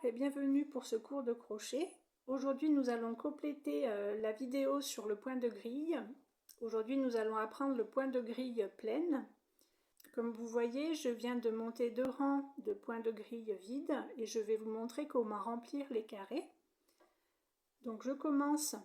Bonjour et bienvenue pour ce cours de crochet. Aujourd'hui nous allons compléter la vidéo sur le point de grille. Aujourd'hui nous allons apprendre le point de grille pleine. Comme vous voyez, je viens de monter 2 rangs de points de grille vides et je vais vous montrer comment remplir les carrés. Donc je commence,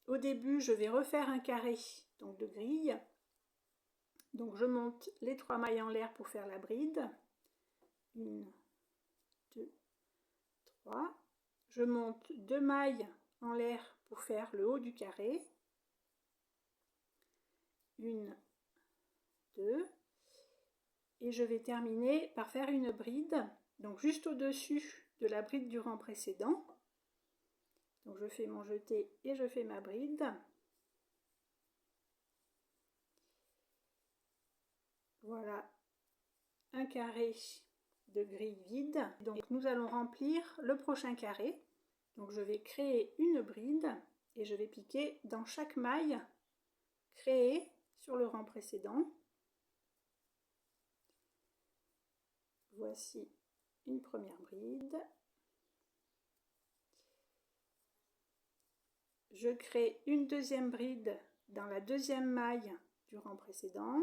au début je vais refaire un carré donc de grille. Donc je monte les 3 mailles en l'air pour faire la bride. 1, 2, 3. Je monte 2 mailles en l'air pour faire le haut du carré. 1, 2. Et je vais terminer par faire une bride, donc juste au-dessus de la bride du rang précédent. Donc je fais mon jeté et je fais ma bride. Voilà un carré de grille vide. Donc nous allons remplir le prochain carré. Donc je vais créer une bride et je vais piquer dans chaque maille créée sur le rang précédent. Voici une première bride. Je crée une deuxième bride dans la deuxième maille du rang précédent.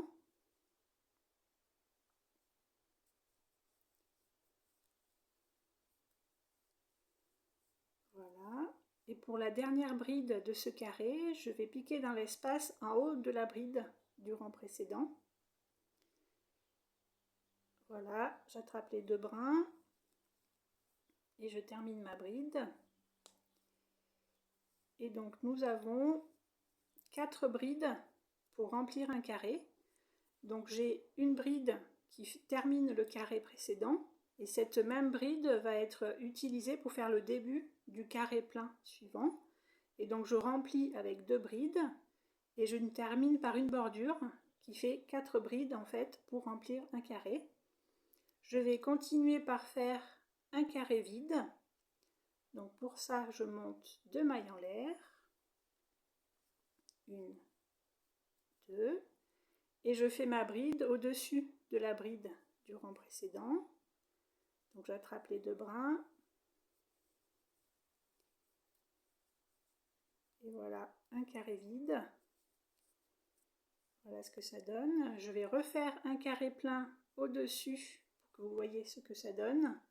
Voilà. Et pour la dernière bride de ce carré, je vais piquer dans l'espace en haut de la bride du rang précédent. Voilà, j'attrape les 2 brins et je termine ma bride. Et donc nous avons 4 brides pour remplir un carré. Donc j'ai une bride qui termine le carré précédent et cette même bride va être utilisée pour faire le début du carré plein suivant. Et donc je remplis avec 2 brides et je termine par une bordure qui fait 4 brides en fait pour remplir un carré. Je vais continuer par faire un carré vide. Donc pour ça je monte 2 mailles en l'air. 1, 2. Et je fais ma bride au-dessus de la bride du rang précédent. Donc j'attrape les 2 brins. Et voilà un carré vide. Voilà ce que ça donne. Je vais refaire un carré plein au-dessus pour que vous voyez ce que ça donne.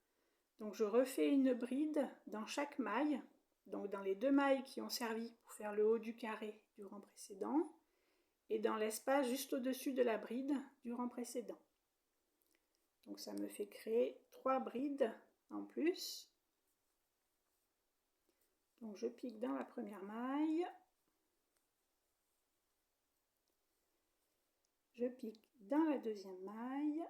Donc je refais une bride dans chaque maille. Donc dans les 2 mailles qui ont servi pour faire le haut du carré du rang précédent. Et dans l'espace juste au-dessus de la bride du rang précédent. Donc ça me fait créer 3 brides en plus. Donc je pique dans la première maille. Je pique dans la deuxième maille.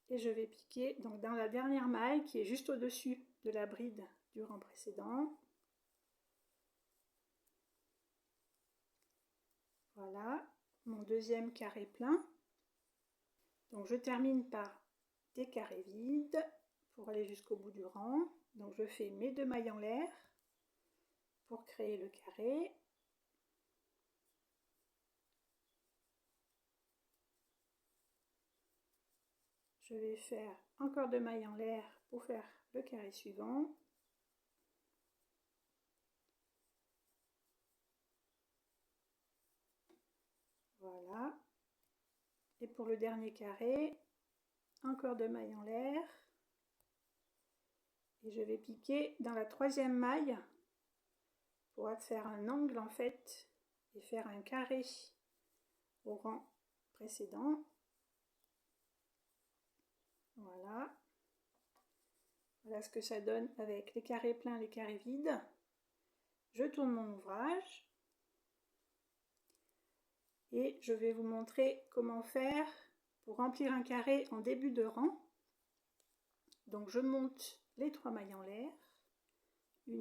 Et je vais piquer donc dans la dernière maille qui est juste au-dessus de la bride du rang précédent. Voilà mon deuxième carré plein. Donc je termine par des carrés vides pour aller jusqu'au bout du rang. Donc je fais mes 2 mailles en l'air pour créer le carré. Je vais faire encore 2 mailles en l'air pour faire le carré suivant. Voilà. Et pour le dernier carré, encore 2 mailles en l'air. Et je vais piquer dans la 3e maille pour faire un angle en fait et faire un carré au rang précédent. Voilà. Voilà ce que ça donne avec les carrés pleins, les carrés vides. Je tourne mon ouvrage. Et je vais vous montrer comment faire pour remplir un carré en début de rang. Donc je monte les 3 mailles en l'air. 1,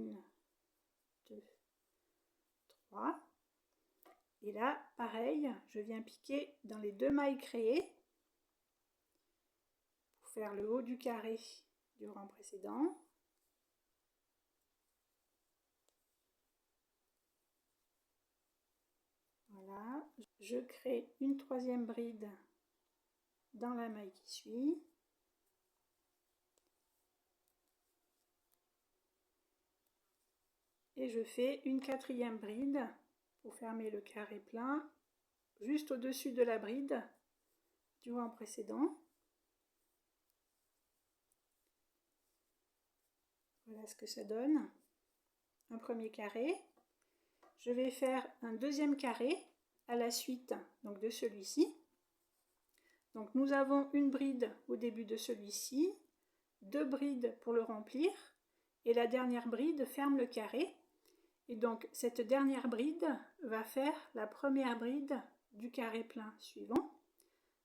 2, 3. Et là, pareil, je viens piquer dans les 2 mailles créées pour faire le haut du carré du rang précédent. Voilà. Voilà, je crée une troisième bride dans la maille qui suit. Et je fais une quatrième bride pour fermer le carré plein juste au-dessus de la bride du rang précédent. Voilà ce que ça donne. Un premier carré. Je vais faire un deuxième carré à la suite donc de celui-ci. Donc nous avons une bride au début de celui-ci, 2 brides pour le remplir, et la dernière bride ferme le carré. Et donc cette dernière bride va faire la première bride du carré plein suivant.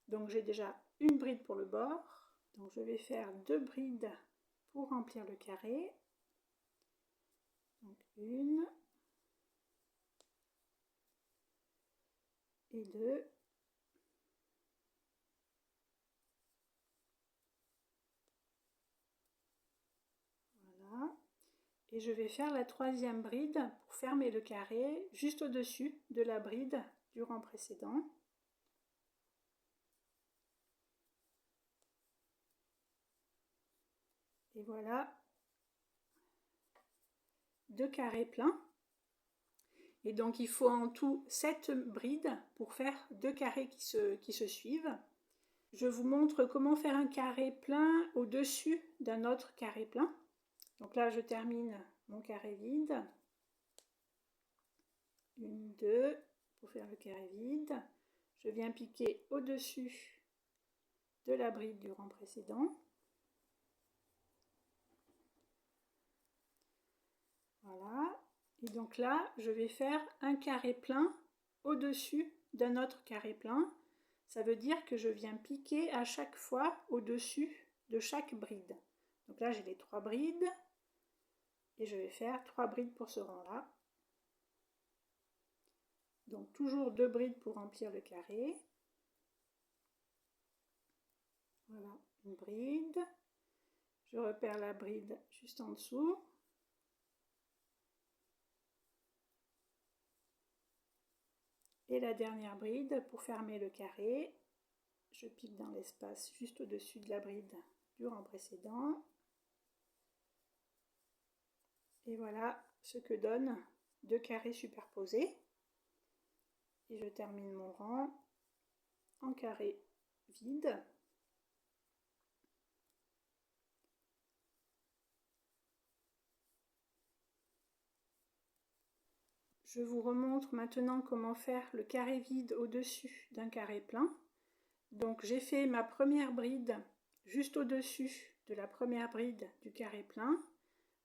Donc j'ai déjà une bride pour le bord, donc je vais faire 2 brides pour remplir le carré. Donc 1 et 2. Voilà. Et je vais faire la troisième bride pour fermer le carré juste au-dessus de la bride du rang précédent. Et voilà 2 carrés pleins. Et donc il faut en tout 7 brides pour faire 2 carrés qui se suivent. Je vous montre comment faire un carré plein au-dessus d'un autre carré plein. Donc là je termine mon carré vide. 1, 2 pour faire le carré vide. Je viens piquer au-dessus de la bride du rang précédent. Voilà. Et donc là, je vais faire un carré plein au-dessus d'un autre carré plein. Ça veut dire que je viens piquer à chaque fois au-dessus de chaque bride. Donc là, j'ai les 3 brides et je vais faire 3 brides pour ce rang-là. Donc toujours 2 brides pour remplir le carré. Voilà, une bride. Je repère la bride juste en dessous. Et la dernière bride pour fermer le carré. Je pique dans l'espace juste au-dessus de la bride du rang précédent. Et voilà ce que donne 2 carrés superposés. Et je termine mon rang en carré vide. Je vous remontre maintenant comment faire le carré vide au-dessus d'un carré plein. Donc j'ai fait ma première bride juste au-dessus de la première bride du carré plein.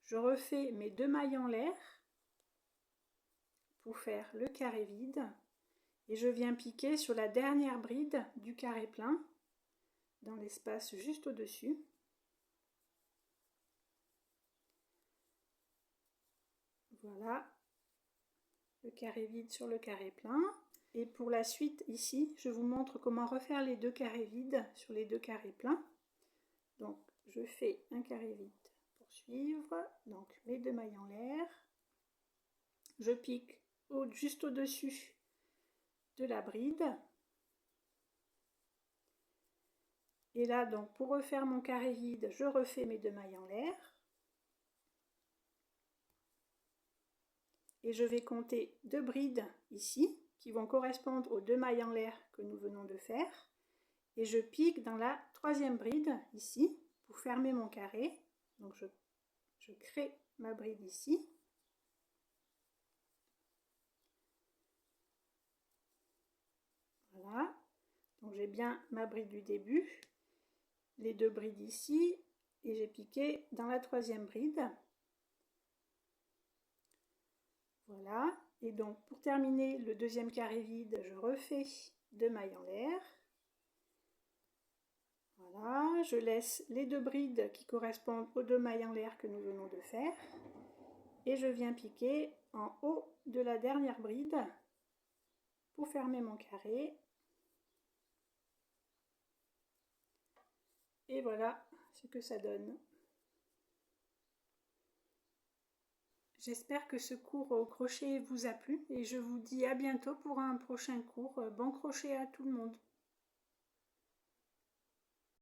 Je refais mes 2 mailles en l'air pour faire le carré vide. Et je viens piquer sur la dernière bride du carré plein dans l'espace juste au-dessus. Voilà le carré vide sur le carré plein. Et pour la suite ici, je vous montre comment refaire les 2 carrés vides sur les 2 carrés pleins. Donc je fais un carré vide pour suivre, donc mes 2 mailles en l'air. Je pique juste au-dessus de la bride. Et là, donc pour refaire mon carré vide, je refais mes 2 mailles en l'air. Et je vais compter 2 brides ici, qui vont correspondre aux 2 mailles en l'air que nous venons de faire. Et je pique dans la troisième bride ici, pour fermer mon carré. Donc je crée ma bride ici. Voilà. Donc j'ai bien ma bride du début, les 2 brides ici, et j'ai piqué dans la troisième bride. Voilà. Et donc pour terminer le deuxième carré vide, je refais 2 mailles en l'air. Voilà, je laisse les 2 brides qui correspondent aux 2 mailles en l'air que nous venons de faire. Et je viens piquer en haut de la dernière bride pour fermer mon carré. Et voilà ce que ça donne. J'espère que ce cours au crochet vous a plu et je vous dis à bientôt pour un prochain cours. Bon crochet à tout le monde!